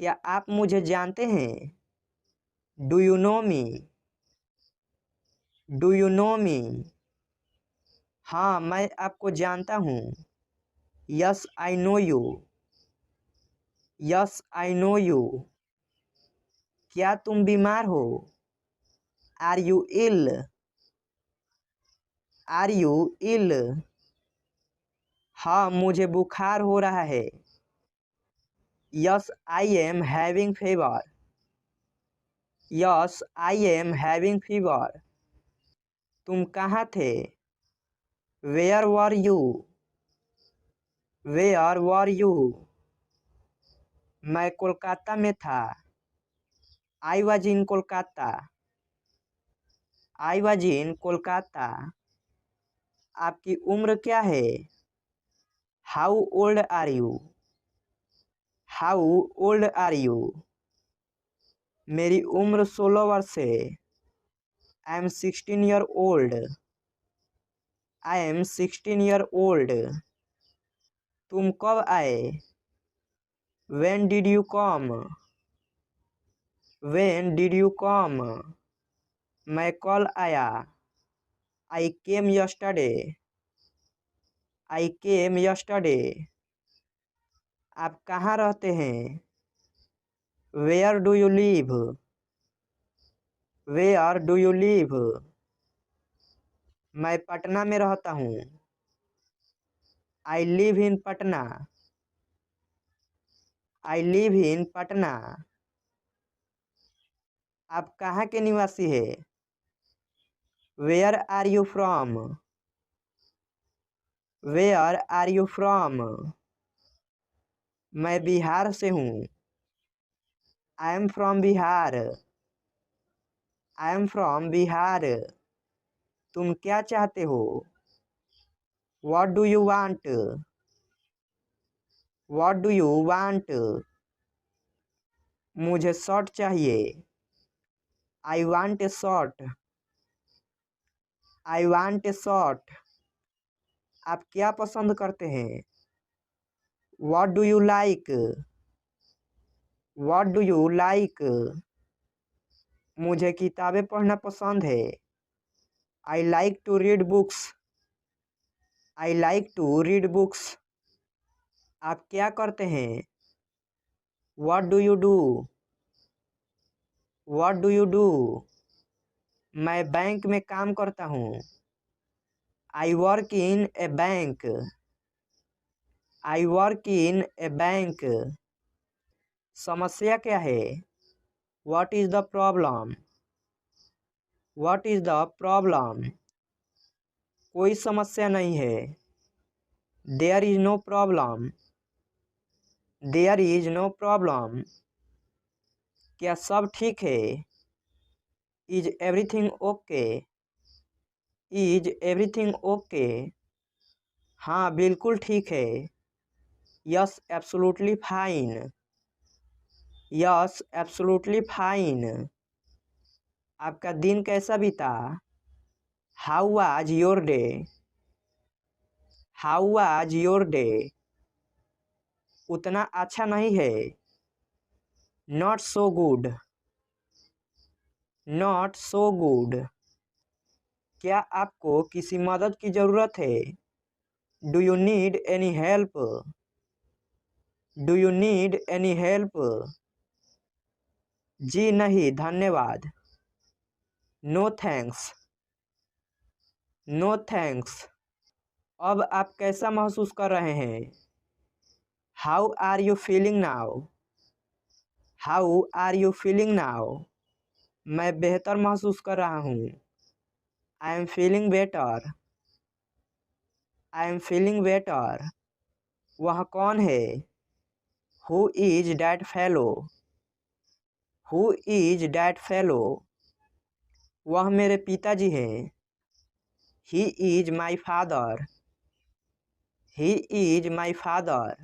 क्या आप मुझे जानते हैं? Do you know me? Do you know me? हाँ, मैं आपको जानता हूँ। Yes I know you. Yes I know you. क्या तुम बीमार हो? Are you ill? Are you ill? हाँ, मुझे बुखार हो रहा है। Yes I am having fever. Yes I am having fever. तुम कहाँ थे? Where were you? Where were you? मैं कोलकाता में था। I was in Kolkata. I was in Kolkata. आपकी उम्र क्या है? How old are you? How old are you? मेरी उम्र 16 वर्ष है। I am 16 year old. I am 16 year old. तुम कब आए? When did you come? When did you come? मैं कल आया। I came yesterday. I came yesterday. आप कहाँ रहते हैं? Where do you live? Where do you live? मैं पटना में रहता हूँ। I live in Patna. I live in Patna. आप कहाँ के निवासी हैं? Where are you from? Where are you from? मैं बिहार से हूँ। I am from Bihar. I am from Bihar. तुम क्या चाहते हो? What do you want? What do you want? मुझे शर्ट चाहिए। I want a shirt. I want a shirt. आप क्या पसंद करते हैं? What do you like? What do you like? मुझे किताबें पढ़ना पसंद है। I like to read books. I like to read books. आप क्या करते हैं? What do you do? What do you do? मैं बैंक में काम करता हूँ। I work in a bank. I work in a bank. समस्या क्या है? What is the problem? What is the problem? कोई समस्या नहीं है। There is no problem. There is no problem. क्या सब ठीक है? Is everything okay? Is everything okay? हाँ, बिल्कुल ठीक है। Yes, absolutely fine. Yes, absolutely fine. आपका दिन कैसा बीता? How was your day? How was your day? उतना अच्छा नहीं है। Not so good. Not so good. क्या आपको किसी मदद की ज़रूरत है? Do you need any help? Do you need any help? जी नहीं, धन्यवाद। No thanks. No thanks. अब आप कैसा महसूस कर रहे हैं? How are you feeling now? How are you feeling now? मैं बेहतर महसूस कर रहा हूँ। I am feeling better. I am feeling better. वह कौन है? Who is that fellow? Who is that fellow? वह मेरे पिताजी हैं। He is my father. He is my father.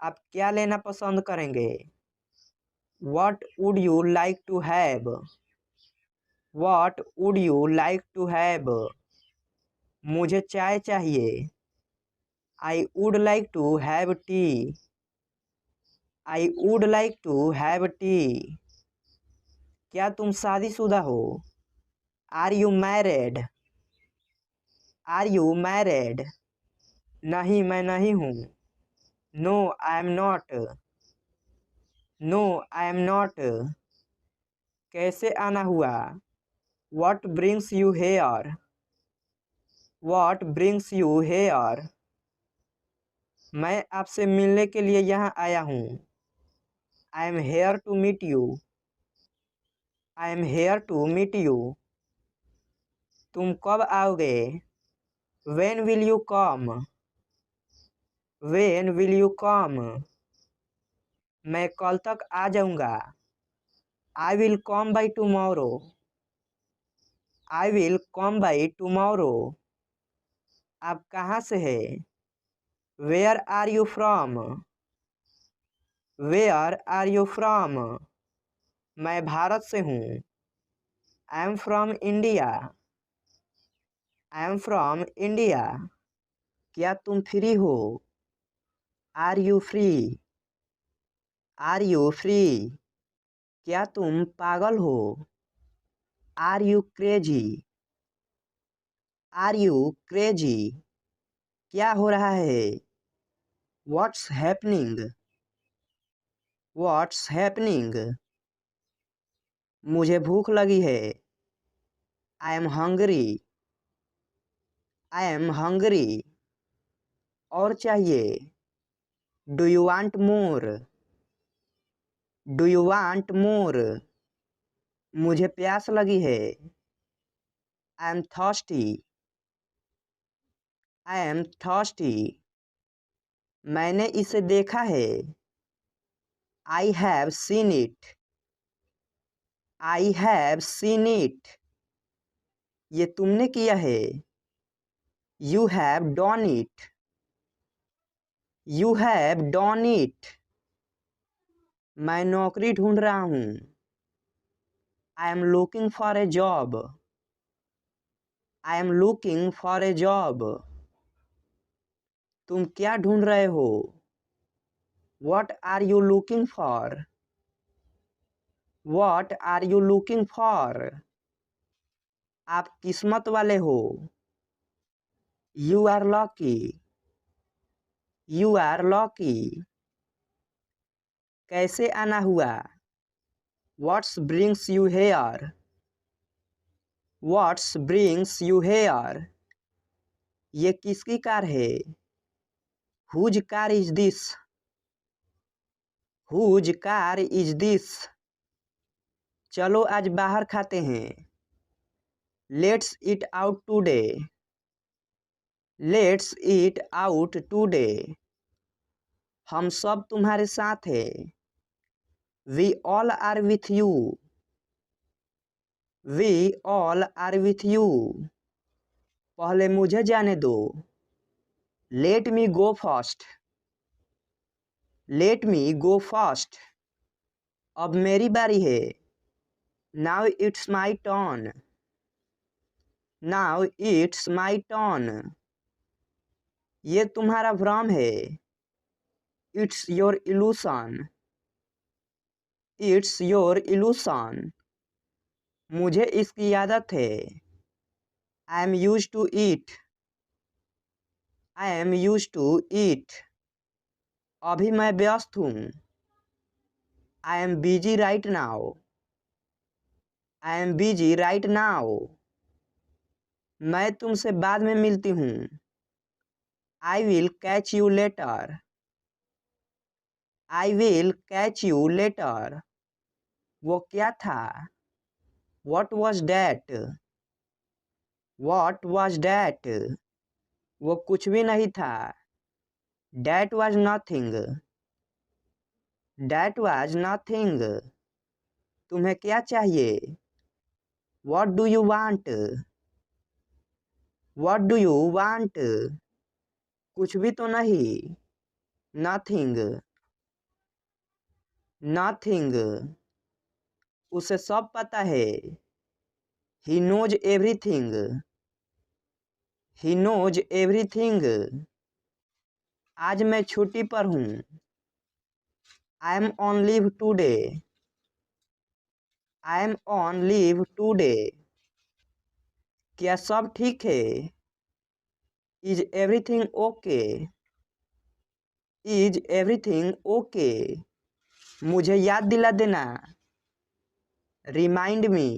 आप क्या लेना पसंद करेंगे? What would you like to have? What would you like to have? मुझे चाय चाहिए। I would like to have tea. I would like to have tea. क्या तुम शादीशुदा हो? Are you married? Are you married? नहीं, मैं नहीं हूँ। No I am not. No I am not. कैसे आना हुआ? What brings you here? What brings you here? मैं आपसे मिलने के लिए यहाँ आया हूँ। I am here to meet you. I am here to meet you. तुम कब आओगे? When will you come? When will you come? मैं कल तक आ जाऊँगा। I will come by tomorrow. I will come by tomorrow. आप कहाँ से हैं? Where are you from? Where are you from? मैं भारत से हूँ। I am from India. I am from India. क्या तुम फ्री हो? Are you free? Are you free? क्या तुम पागल हो? Are you crazy? Are you crazy? क्या हो रहा है? What's happening? What's happening? मुझे भूख लगी है। I am hungry. I am hungry. और चाहिए? Do you want more? Do you want more? मुझे प्यास लगी है। I am thirsty. I am thirsty. मैंने इसे देखा है। I have seen it. I have seen it. ये तुमने किया है। You have done it. You have done it. मैं नौकरी ढूंढ रहा हूँ। I am looking for a job. I am looking for a job. तुम क्या ढूंढ रहे हो? What are you looking for? What are you looking for? आप किस्मत वाले हो। You are lucky. You are lucky. कैसे आना हुआ? What brings you here? What brings you here? ये किसकी कार है? Whose car is this? Whose car is this? चलो आज बाहर खाते हैं। Let's eat out today. Let's eat out today. हम सब तुम्हारे साथ हैं। We all are with you. We all are with you. पहले मुझे जाने दो। Let me go first. Let me go first. अब मेरी बारी है। Now it's my turn. Now it's my turn. ये तुम्हारा भ्रम है। It's your illusion. It's your illusion. मुझे इसकी आदत है। I am used to it. I am used to it. अभी मैं व्यस्त हूँ। I am busy right now. I am busy right now. मैं तुमसे बाद में मिलती हूँ। I will catch you later. I will catch you later. वो क्या था? What was that? What was that? वो कुछ भी नहीं था। That was nothing. That was nothing. तुम्हें क्या चाहिए? What do you want? What do you want? कुछ भी तो नहीं। Nothing. Nothing. उसे सब पता है। He knows everything. He knows everything. आज मैं छुट्टी पर हूँ। I am on leave today. I am on leave today. क्या सब ठीक है? Is everything okay? Is everything okay? मुझे याद दिला देना। Remind me.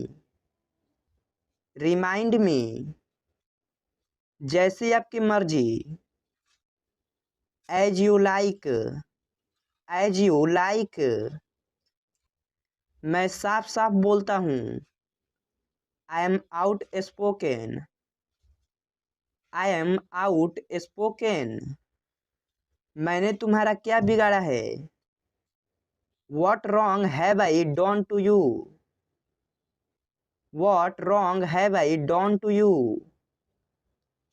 Remind me. जैसी आपकी मर्जी। As you like. As you like. मैं साफ साफ बोलता हूँ। I am outspoken. I am outspoken. मैंने तुम्हारा क्या बिगाड़ा है? What wrong have I done to you? What wrong have I done to you?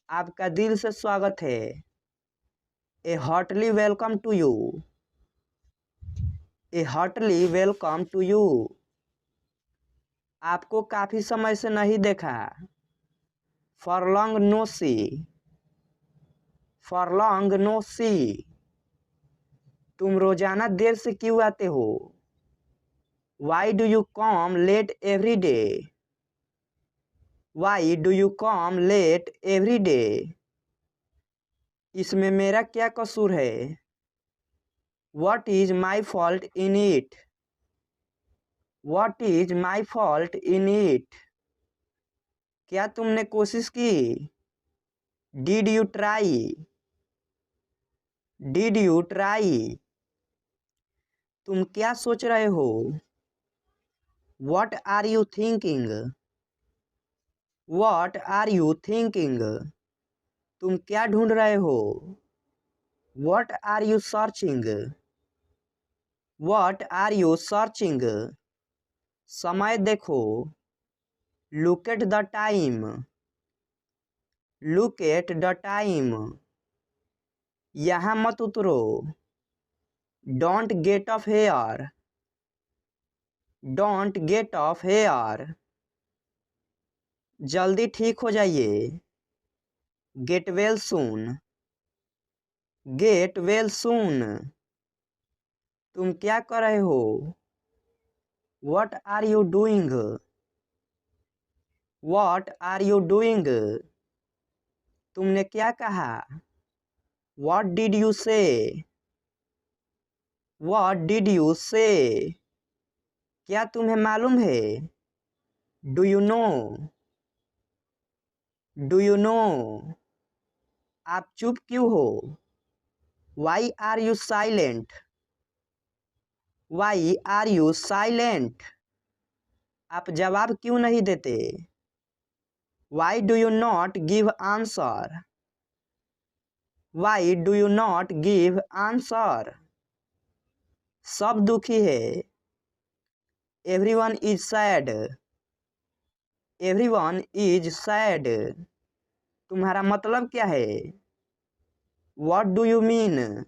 आपका दिल से स्वागत है। A heartily welcome to you. A heartily welcome to you. आपको काफी समय से नहीं देखा। For long no see. For long no see. तुम रोजाना देर से क्यों आते हो? Why do you come late every day? Why do you come late every day? इसमें मेरा क्या कसूर है? What is my fault in it? What is my fault in it? क्या तुमने कोशिश की? Did you try? Did you try? तुम क्या सोच रहे हो? What are you thinking? What are you thinking? तुम क्या ढूंढ रहे हो? What are you searching? What are you searching? समय देखो। Look at the time. Look at the time. यहाँ मत उतरो। Don't get off here. Don't get off here. जल्दी ठीक हो जाइए। Get well soon. Get well soon. तुम क्या कर रहे हो? What are you doing? What are you doing? तुमने क्या कहा? What did you say? What did you say? क्या तुम्हें मालूम है? Do you know? Do you know? आप चुप क्यों हो? Why are you silent? Why are you silent? आप जवाब क्यों नहीं देते? Why do you not give answer? Why do you not give answer? सब दुखी है। Everyone is sad. Everyone is sad. तुम्हारा मतलब क्या है? What do you mean?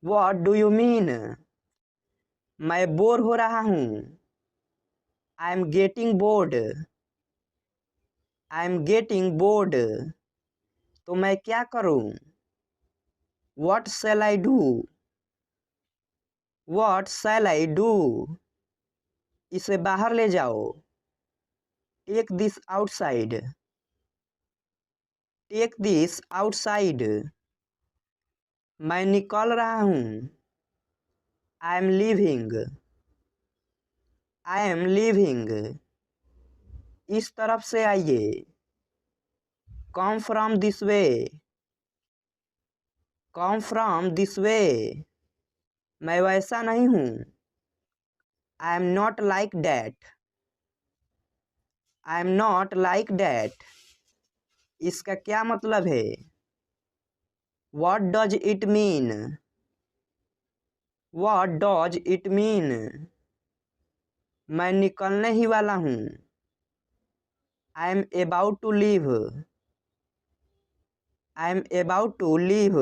What do you mean? मैं बोर हो रहा हूँ। I am getting bored. I am getting bored. तो मैं क्या करूँ? What shall I do? What shall I do? इसे बाहर ले जाओ। Take this outside. Take this outside. मैं निकल रहा हूँ। I am leaving. I am leaving. इस तरफ से आइए। Come from this way. Come from this way. मैं वैसा नहीं हूँ। I am not like that. I am not like that. इसका क्या मतलब है? What does it mean? What does it mean? मैं निकलने ही वाला हूँ। I am about to leave. I am about to leave.